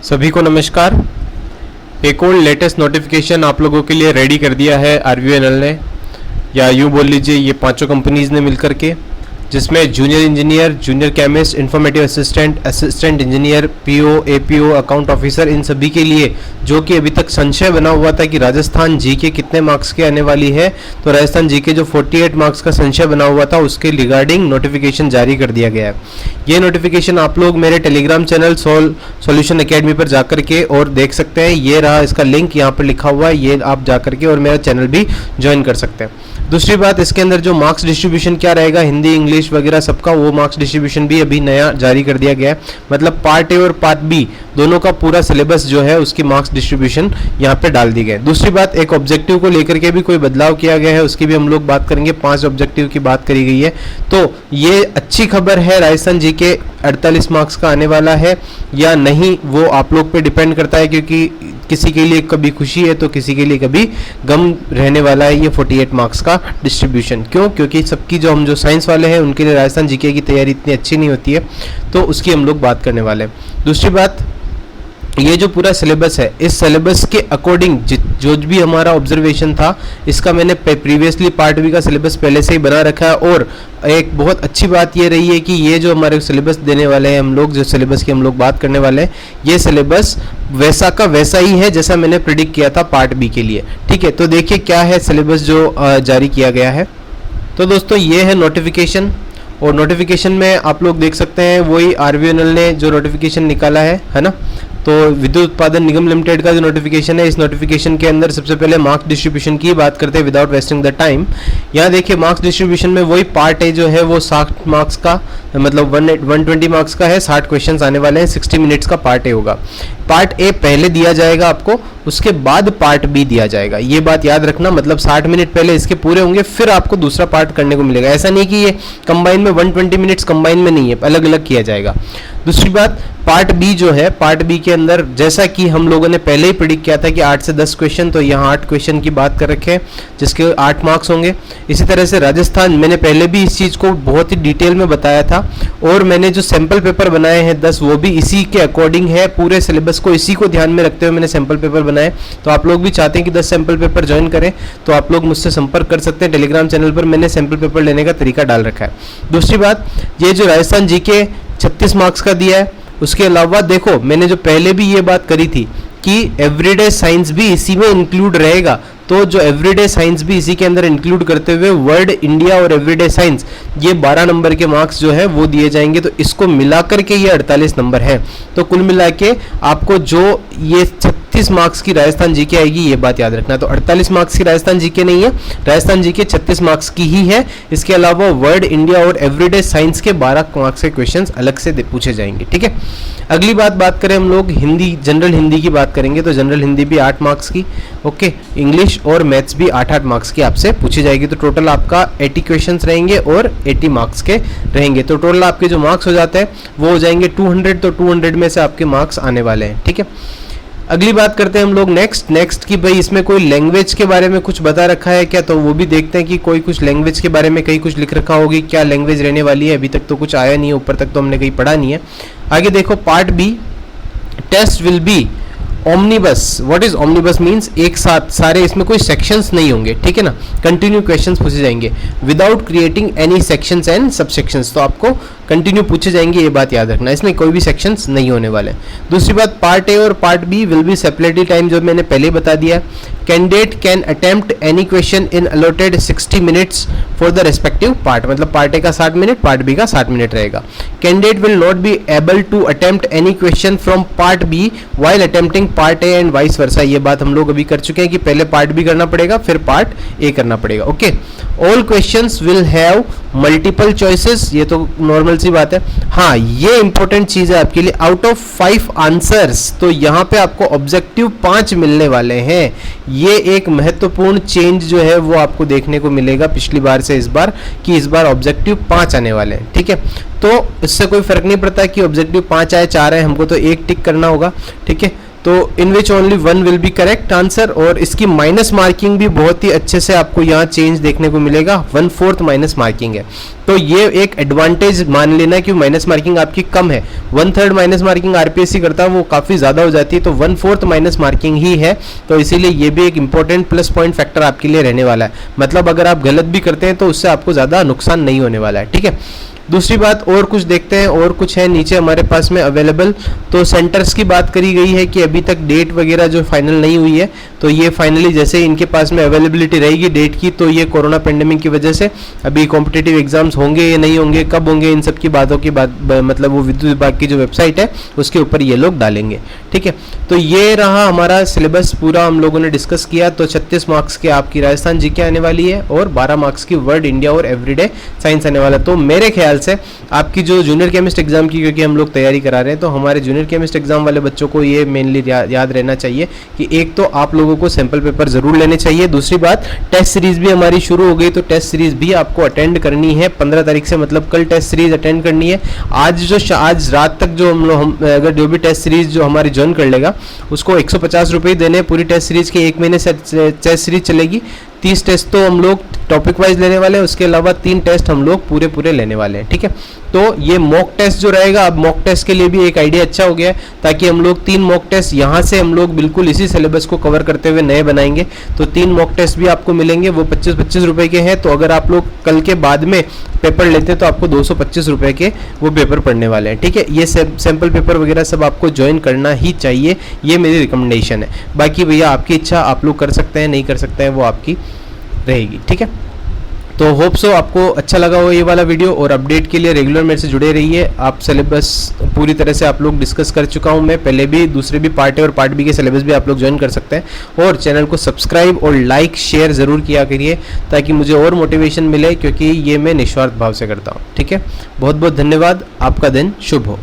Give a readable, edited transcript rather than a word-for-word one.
सभी को नमस्कार। एक और लेटेस्ट नोटिफिकेशन आप लोगों के लिए रेडी कर दिया है आरवीएनएल ने, या यूँ बोल लीजिए ये पांचों कंपनीज़ ने मिलकर के, जिसमें junior engineer, junior chemist, informative assistant, assistant engineer, PO, APO, account officer, इन सभी के लिए जो कि अभी तक संशय बना हुआ था कि राजस्थान जीके कितने मार्क्स की आने वाली है, तो राजस्थान जीके जो 48 मार्क्स का संशय बना हुआ था उसके रिगार्डिंग नोटिफिकेशन जारी कर दिया गया है। ये नोटिफिकेशन आप लोग मेरे टेलीग्राम चैनल सॉल्यूशन एकेडमी पर जाकर के और देख सकते हैं। ये रहा इसका लिंक यहाँ पर लिखा हुआ है, ये आप जाकर के और मेरा चैनल भी ज्वाइन कर सकते हैं। दूसरी बात, इसके अंदर जो मार्क्स डिस्ट्रीब्यूशन क्या रहेगा, हिंदी, इंग्लिश वगैरह सबका, वो मार्क्स डिस्ट्रीब्यूशन भी अभी नया जारी कर दिया गया है। मतलब पार्ट ए और पार्ट बी दोनों का पूरा सिलेबस जो है उसकी मार्क्स डिस्ट्रीब्यूशन यहाँ पे डाल दी गई। दूसरी बात, एक ऑब्जेक्टिव को लेकर के भी कोई बदलाव किया गया है, उसकी भी हम लोग बात करेंगे। 5 ऑब्जेक्टिव की बात करी गई है, तो ये अच्छी खबर है। राजस्थान जी के 48 मार्क्स का आने वाला है या नहीं वो आप लोग पे डिपेंड करता है, क्योंकि किसी के लिए कभी खुशी है तो किसी के लिए कभी गम रहने वाला है ये 48 मार्क्स का डिस्ट्रीब्यूशन। क्यों? क्योंकि सबकी जो हम साइंस वाले हैं उनके लिए राजस्थान जीके की तैयारी इतनी अच्छी नहीं होती है, तो उसकी हम लोग बात करने वाले हैं। दूसरी बात, ये जो पूरा सिलेबस है, इस सिलेबस के अकॉर्डिंग जो भी हमारा ऑब्जर्वेशन था, इसका मैंने प्रीवियसली पार्ट बी का सिलेबस पहले से ही बना रखा है। और एक बहुत अच्छी बात ये रही है कि ये जो हमारे सिलेबस देने वाले हैं हम लोग, जो सिलेबस की हम लोग बात करने वाले हैं, ये सिलेबस वैसा का वैसा ही है जैसा मैंने प्रिडिक्ट किया था पार्ट बी के लिए। ठीक है, तो देखिए क्या है सिलेबस जो जारी किया गया है। तो दोस्तों ये है नोटिफिकेशन, और नोटिफिकेशन में आप लोग देख सकते हैं वही आरवीएनएल ने जो नोटिफिकेशन निकाला है ना। तो विद्युत उत्पादन निगम लिमिटेड का जो नोटिफिकेशन है, इस नोटिफिकेशन के अंदर सबसे पहले मार्क्स डिस्ट्रीब्यूशन की बात करते हैं विदाउट वेस्टिंग द टाइम। यहाँ देखिए मार्क्स डिस्ट्रीब्यूशन में वही पार्ट ए जो है वो 60 मार्क्स का, मतलब 120 मार्क्स का है। 60 क्वेश्चंस आने वाले हैं, 60 मिनट्स का पार्ट ए होगा। पार्ट ए पहले दिया जाएगा आपको, उसके बाद पार्ट बी दिया जाएगा, ये बात याद रखना। मतलब 60 मिनट पहले इसके पूरे होंगे, फिर आपको दूसरा पार्ट करने को मिलेगा। ऐसा नहीं कि ये कंबाइन में 120 मिनट्स कंबाइन में नहीं है, अलग अलग किया जाएगा। दूसरी बात, पार्ट बी जो है, पार्ट बी के अंदर जैसा कि हम लोगों ने पहले ही प्रेडिक्ट किया था कि 8 से 10 क्वेश्चन, तो यहाँ 8 क्वेश्चन की बात कर रखे हैं जिसके 8 मार्क्स होंगे। इसी तरह से राजस्थान, मैंने पहले भी इस चीज़ को बहुत ही डिटेल में बताया था, और मैंने जो सैंपल पेपर बनाए हैं 10, वो भी इसी के अकॉर्डिंग है। पूरे सिलेबस को इसी को ध्यान में रखते हुए मैंने सैंपल पेपर बनाए। तो आप लोग भी चाहते हैं कि 10 सैंपल पेपर ज्वाइन करें तो आप लोग मुझसे संपर्क कर सकते हैं। टेलीग्राम चैनल पर मैंने सैंपल पेपर लेने का तरीका डाल रखा है। दूसरी बात, ये जो राजस्थान जीके 36 मार्क्स का दिया है, उसके अलावा देखो मैंने जो पहले भी ये बात करी थी कि एवरीडे साइंस भी इसी में इंक्लूड रहेगा, तो जो एवरीडे साइंस भी इसी के अंदर इंक्लूड करते हुए वर्ल्ड, इंडिया और एवरीडे साइंस, ये 12 नंबर के मार्क्स जो है वो दिए जाएंगे। तो इसको मिलाकर के ये 48 नंबर है। तो कुल मिला के आपको जो ये 36 मार्क्स की राजस्थान जीके आएगी, ये बात याद रखना। तो 48 मार्क्स की राजस्थान जीके नहीं है, राजस्थान जीके 36 मार्क्स की ही है। इसके अलावा वर्ल्ड, इंडिया और एवरीडे साइंस के 12 मार्क्स के क्वेश्चन अलग से पूछे जाएंगे। ठीक है, अगली बात करें हम लोग हिंदी, जनरल हिंदी की बात करेंगे। तो जनरल हिंदी भी 8 मार्क्स की, ओके। इंग्लिश और मैथ्स भी 8-8 मार्क्स की आपसे पूछी जाएगी। तो टोटल आपका 80 क्वेश्चंस रहेंगे और 80 मार्क्स के रहेंगे। तो टोटल आपके जो मार्क्स हो जाते हैं वो हो जाएंगे 200। तो 200 में से आपके मार्क्स आने वाले हैं। ठीक है, अगली बात करते हैं हम लोग नेक्स्ट की भाई इसमें कोई लैंग्वेज के बारे में कुछ बता रखा है क्या, तो वो भी देखते हैं कि कोई कुछ लैंग्वेज के बारे में कहीं कुछ लिख रखा होगी, क्या लैंग्वेज रहने वाली है। अभी तक तो कुछ आया नहीं है, ऊपर तक तो हमने कहीं पढ़ा नहीं है। आगे देखो part B, test will be omnibus. What is omnibus means एक साथ सारे, इसमें कोई सेक्शंस नहीं होंगे। ठीक है ना, कंटिन्यू क्वेश्चंस पूछे जाएंगे without creating any sections and subsections. तो आपको कंटिन्यू पूछे जाएंगे, ये बात याद रखना, इसमें कोई भी सेक्शंस नहीं होने वाले। दूसरी बात, पार्ट ए और part B will be separately time, जो मैंने पहले बता दिया। Candidate can attempt any question in allotted 60 minutes for the respective part. मतलब पार्ट ए का 60 मिनट, पार्ट बी का 60 मिनट रहेगा। Candidate will not be able to attempt any question from part B while attempting part A and vice versa. ये बात हम लोग अभी कर चुके हैं कि पहले पार्ट बी करना पड़ेगा फिर पार्ट ए करना पड़ेगा। Okay, all questions will have multiple choices, ये तो नॉर्मल सी बात है। हाँ, ये इंपॉर्टेंट चीज है आपके लिए, आउट ऑफ 5 आंसर्स, तो यहाँ पे आपको ऑब्जेक्टिव 5 मिलने वाले हैं। ये एक महत्वपूर्ण चेंज जो है वो आपको देखने को मिलेगा पिछली बार से इस बार, कि इस बार ऑब्जेक्टिव 5 आने वाले हैं। ठीक है, तो इससे कोई फर्क नहीं पड़ता कि ऑब्जेक्टिव 5 आए 4 आए, हमको तो एक टिक करना होगा। ठीक है, तो in which only one will be correct answer. और इसकी माइनस मार्किंग भी बहुत ही अच्छे से आपको यहाँ चेंज देखने को मिलेगा, 1/4 माइनस मार्किंग है। तो ये एक एडवांटेज मान लेना कि माइनस मार्किंग आपकी कम है। 1/3 माइनस मार्किंग आरपीएससी करता है वो काफ़ी ज़्यादा हो जाती है, तो 1/4 माइनस मार्किंग ही है। तो इसीलिए ये भी एक इंपॉर्टेंट प्लस पॉइंट फैक्टर आपके लिए रहने वाला है। मतलब अगर आप गलत भी करते हैं तो उससे आपको ज़्यादा नुकसान नहीं होने वाला है, ठीक है। दूसरी बात और कुछ देखते हैं, और कुछ है नीचे हमारे पास में अवेलेबल। तो सेंटर्स की बात करी गई है कि अभी तक डेट वगैरह जो फाइनल नहीं हुई है, तो ये फाइनली जैसे इनके पास में अवेलेबिलिटी रहेगी डेट की, तो ये कोरोना पेंडेमिक की वजह से अभी कॉम्पिटिटिव एग्जाम्स होंगे या नहीं होंगे, कब होंगे, इन सब की बातों की बात मतलब वो विद्युत विभाग की जो वेबसाइट है उसके ऊपर ये लोग डालेंगे, ठीक है। तो ये रहा हमारा सिलेबस पूरा हम लोगों ने डिस्कस किया। तो 36 मार्क्स की आपकी राजस्थान जीके आने वाली है और 12 मार्क्स की वर्ल्ड इंडिया और एवरीडे साइंस आने वाला है। तो मेरे ख्याल से आपकी जो जूनियर केमिस्ट एग्जाम की, क्योंकि हम लोग तैयारी करा रहे हैं, तो हमारे जूनियर केमिस्ट एग्जाम वाले बच्चों को ये मेनली याद रहना चाहिए कि एक तो आप लोगों को सैंपल पेपर जरूर लेने चाहिए। दूसरी बात, टेस्ट सीरीज भी हमारी शुरू हो गई, तो टेस्ट सीरीज भी आपको अटेंड करनी है 15 तारीख से, मतलब कल टेस्ट सीरीज अटेंड करनी है। आज रात तक जो हम अगर जो भी टेस्ट सीरीज जो हमारी ज्वाइन कर लेगा उसको 150 रुपये देने, पूरी टेस्ट सीरीज के 1 महीने से टेस्ट सीरीज चलेगी। 30 टेस्ट तो हम लोग टॉपिक वाइज लेने वाले हैं, उसके अलावा 3 टेस्ट हम लोग पूरे लेने वाले हैं, ठीक है। तो ये मॉक टेस्ट जो रहेगा, अब मॉक टेस्ट के लिए भी एक आइडिया अच्छा हो गया है, ताकि हम लोग 3 मॉक टेस्ट यहाँ से हम लोग बिल्कुल इसी सिलेबस को कवर करते हुए नए बनाएंगे। तो 3 मॉक टेस्ट भी आपको मिलेंगे, वो 25-25 रुपए के हैं। तो अगर आप लोग कल के बाद में पेपर लेते हैं तो आपको 225 रुपए के वो पेपर पढ़ने वाले हैं, ठीक है। ये सैंपल पेपर वगैरह सब आपको ज्वाइन करना ही चाहिए, ये मेरी रिकमेंडेशन है। बाकी भैया आपकी इच्छा, आप लोग कर सकते हैं नहीं कर सकते हैं वो आपकी रहेगी, ठीक है। तो होप सो आपको अच्छा लगा हो ये वाला वीडियो, और अपडेट के लिए रेगुलर मेरे से जुड़े रहिए। आप सिलेबस पूरी तरह से आप लोग डिस्कस कर चुका हूँ मैं पहले भी, दूसरे भी पार्ट ए और पार्ट बी के सिलेबस भी आप लोग ज्वाइन कर सकते हैं। और चैनल को सब्सक्राइब और लाइक शेयर ज़रूर किया करिए, ताकि मुझे और मोटिवेशन मिले, क्योंकि ये मैं निस्वार्थ भाव से करता हूँ, ठीक है। बहुत बहुत धन्यवाद, आपका दिन शुभ हो।